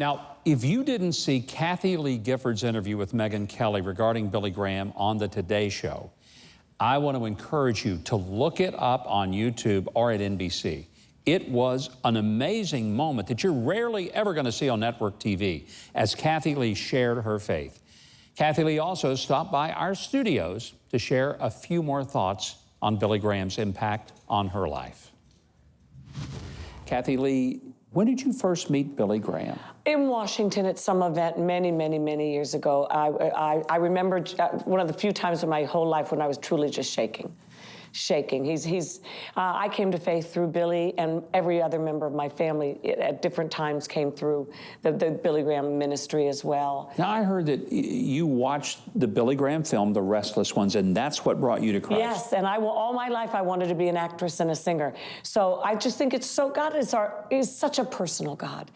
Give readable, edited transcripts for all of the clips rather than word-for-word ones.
Now, if you didn't see Kathie Lee Gifford's interview with Megyn Kelly regarding Billy Graham on the Today Show, I want to encourage you to look it up on YouTube or at NBC. It was an amazing moment that you're rarely ever going to see on network TV as Kathie Lee shared her faith. Kathie Lee also stopped by our studios to share a few more thoughts on Billy Graham's impact on her life. Kathie Lee, when did you first meet Billy Graham? In Washington at some event many years ago. I remember one of the few times in my whole life when I was truly just shaking. I came to faith through Billy, and every other member of my family at different times came through the Billy Graham ministry as well. Now, I heard that you watched the Billy Graham film, The Restless Ones, and that's what brought you to Christ. Yes, and all my life I wanted to be an actress and a singer. So I just think God is such a personal God.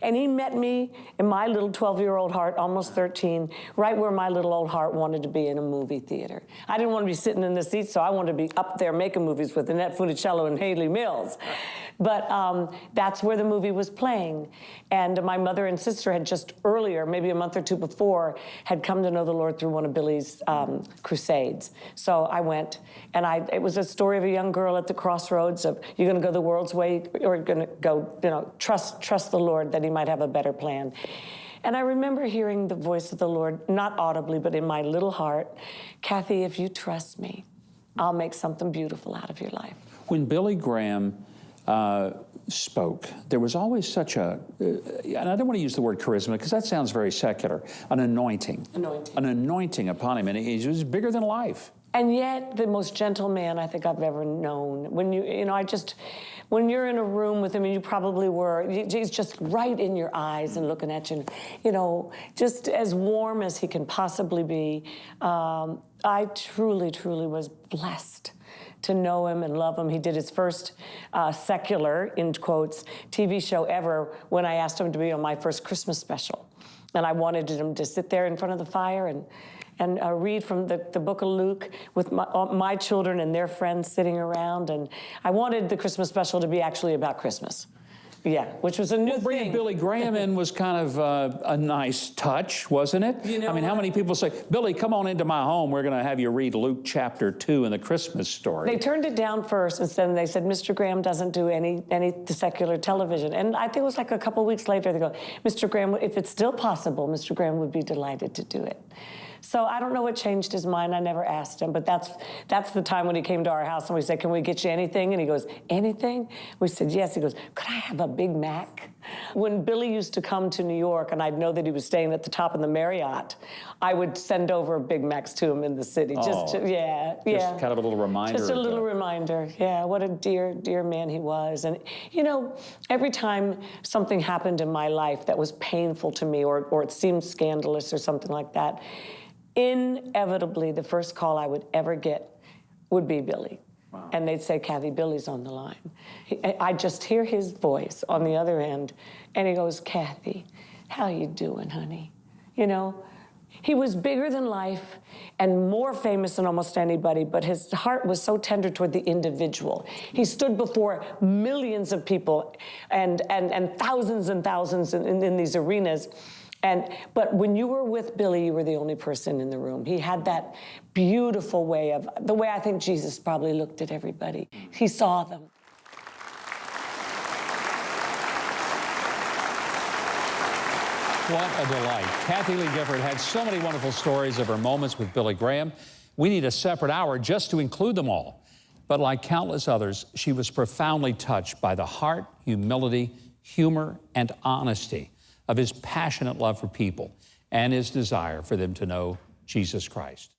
And he met me in my little 12-year-old heart, almost 13, right where my little old heart wanted to be, in a movie theater. I didn't want to be sitting in the seat, so I wanted to be up there making movies with Annette Funicello and Haley Mills. But that's where the movie was playing. And my mother and sister had just earlier, maybe a month or two before, had come to know the Lord through one of Billy's crusades. So I went, and it was a story of a young girl at the crossroads of, you're going to go the world's way, or you're going to go, trust the Lord that he might have a better plan. And I remember hearing the voice of the Lord, not audibly, but in my little heart, Kathie, if you trust me, I'll make something beautiful out of your life. When Billy Graham spoke, there was always such a, and I don't want to use the word charisma because that sounds very secular, an anointing. An anointing upon him, and he was bigger than life. And yet, the most gentle man I think I've ever known. When when you're in a room with him, and you probably were, he's just right in your eyes and looking at you, just as warm as he can possibly be. I truly was blessed to know him and love him. He did his first secular, in quotes, TV show ever when I asked him to be on my first Christmas special. And I wanted him to sit there in front of the fire and read from the book of Luke with my children and their friends sitting around. And I wanted the Christmas special to be actually about Christmas. Yeah, which was a new thing. Bringing Billy Graham in was kind of a nice touch, wasn't it? I mean, how many people say, Billy, come on into my home. We're going to have you read Luke chapter 2 in the Christmas story. They turned it down first, and then they said, Mr. Graham doesn't do any secular television. And I think it was like a couple weeks later, they go, Mr. Graham, if it's still possible, Mr. Graham would be delighted to do it. So I don't know what changed his mind. I never asked him, but that's the time when he came to our house and we said, can we get you anything? And he goes, anything? We said, yes. He goes, could I have a Big Mac? When Billy used to come to New York and I'd know that he was staying at the top of the Marriott, I would send over Big Macs to him in the city. Just kind of a little reminder. Just a little reminder. Yeah, what a dear man he was. And, every time something happened in my life that was painful to me or it seemed scandalous or something like that, inevitably, the first call I would ever get would be Billy. Wow. And they'd say, Kathie, Billy's on the line. I just hear his voice on the other end, and he goes, Kathie, how you doing, honey? He was bigger than life and more famous than almost anybody, but his heart was so tender toward the individual. He stood before millions of people and thousands and thousands in these arenas. But when you were with Billy, you were the only person in the room. He had that beautiful way the way I think Jesus probably looked at everybody. He saw them. What a delight. Kathie Lee Gifford had so many wonderful stories of her moments with Billy Graham. We need a separate hour just to include them all. But like countless others, she was profoundly touched by the heart, humility, humor, and honesty of his passionate love for people and his desire for them to know Jesus Christ.